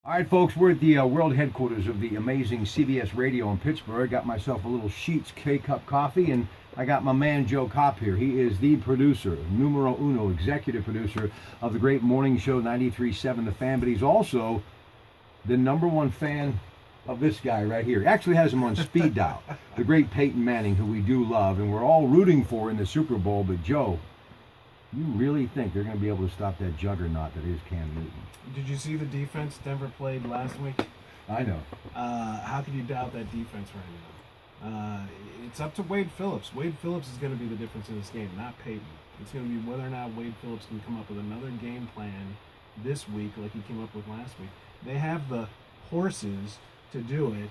All right, folks, we're at the world headquarters of the amazing CBS Radio in Pittsburgh. Got myself a little Sheets K-Cup coffee, and I got my man Joe Kopp here. He is the producer, numero uno, executive producer of the great morning show 93.7 The Fan, but he's also the number one fan of this guy right here. He actually has him on speed dial, the great Peyton Manning, who we do love, and we're all rooting for in the Super Bowl. But Joe, you really think they're going to be able to stop that juggernaut that is Cam Newton? Did you see the defense Denver played last week? I know. How could you doubt that defense right now? It's up to Wade Phillips. Wade Phillips is going to be the difference in this game, not Peyton. It's going to be whether or not Wade Phillips can come up with another game plan this week like he came up with last week. They have the horses to do it.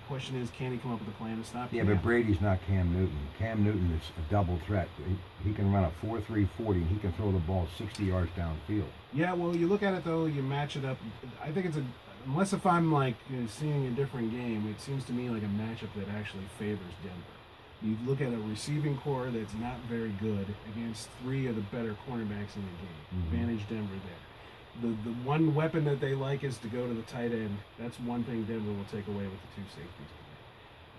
Question is, can he come up with a plan to stop Cam? Yeah, but Brady's not Cam Newton. Cam Newton is a double threat. He can run a 4.3 40, and he can throw the ball 60 yards downfield. Yeah, well, you look at it, though, you match it up. I think it's unless if I'm, seeing a different game, it seems to me like a matchup that actually favors Denver. You look at a receiving core that's not very good against three of the better cornerbacks in the game. Mm-hmm. Advantage Denver there. The one weapon that they like is to go to the tight end. That's one thing Denver will take away with the two safeties.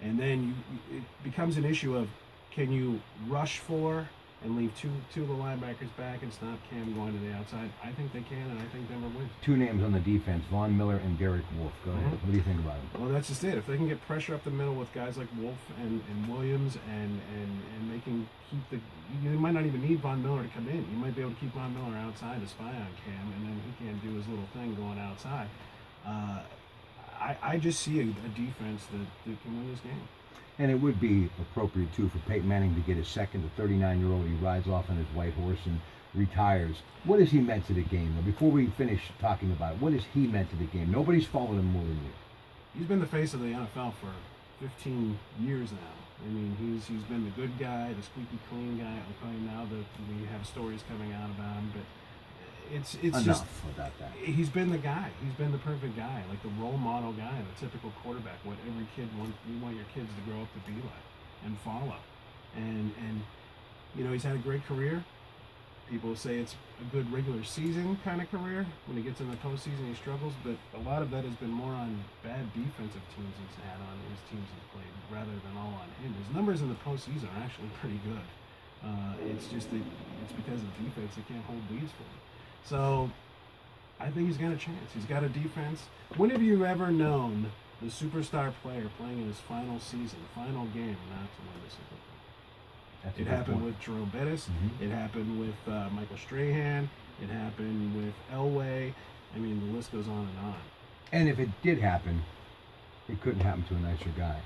And then it becomes an issue of, can you rush for and leave two of the linebackers back and stop Cam going to the outside? I think they can, and I think Denver wins. Two names on the defense, Von Miller and Derek Wolfe. Go ahead. What do you think about it? Well, that's just it. If they can get pressure up the middle with guys like Wolfe and Williams, and they can keep you might not even need Von Miller to come in. You might be able to keep Von Miller outside to spy on Cam, and then he can do his little thing going outside. I just see a defense that can win this game. And it would be appropriate, too, for Peyton Manning to get his second. The 39-year-old, he rides off on his white horse and retires. What has he meant to the game? Now, before we finish talking about it, what has he meant to the game? Nobody's followed him more than you. He's been the face of the NFL for 15 years now. I mean, he's been the good guy, the squeaky clean guy. Okay, now that we have stories coming out about him, but it's Enough just about that. He's been the guy. He's been the perfect guy, like the role model guy, the typical quarterback. What every kid wants, you want your kids to grow up to be like and follow. And he's had a great career. People say it's a good regular season kind of career. When he gets in the postseason, he struggles, but a lot of that has been more on bad defensive teams he's had on his teams he's played, rather than all on him. His numbers in the postseason are actually pretty good. It's just that it's because of the defense that can't hold leads for him. So I think he's got a chance. He's got a defense. When have you ever known the superstar player playing in his final season, final game, not to win the Super Bowl? It happened with Jerome Bettis. Mm-hmm. It happened with Michael Strahan. It happened with Elway. I mean, the list goes on and on. And if it did happen, it couldn't happen to a nicer guy.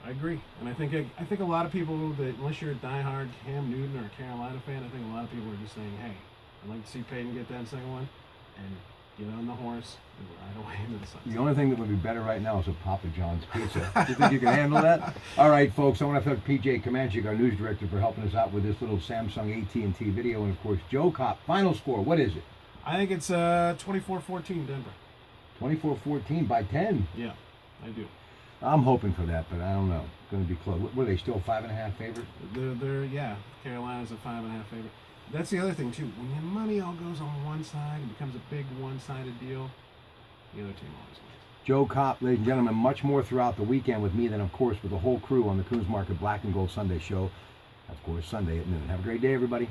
I agree, and I think a lot of people that, unless you're a diehard Cam Newton or a Carolina fan, I think a lot of people are just saying, "Hey, I'd like to see Peyton get that second one and get on the horse and ride away into the sunset." The only thing that would be better right now is a Papa John's pizza. Do you think you can handle that? All right, folks, I want to thank PJ Comanchik, our news director, for helping us out with this little Samsung AT&T video. And, of course, Joe Kopp, final score, what is it? I think it's 24-14 Denver. 24-14 by 10? Yeah, I do. I'm hoping for that, but I don't know. It's going to be close. What are they, still 5.5 favorite? They're Carolina's a 5.5 favorite. That's the other thing, too. When your money all goes on one side, it becomes a big one-sided deal, the other team always wins. Joe Kopp, ladies and gentlemen, much more throughout the weekend with me than, of course, with the whole crew on the Coons Market Black and Gold Sunday show. Of course, Sunday at noon. Have a great day, everybody.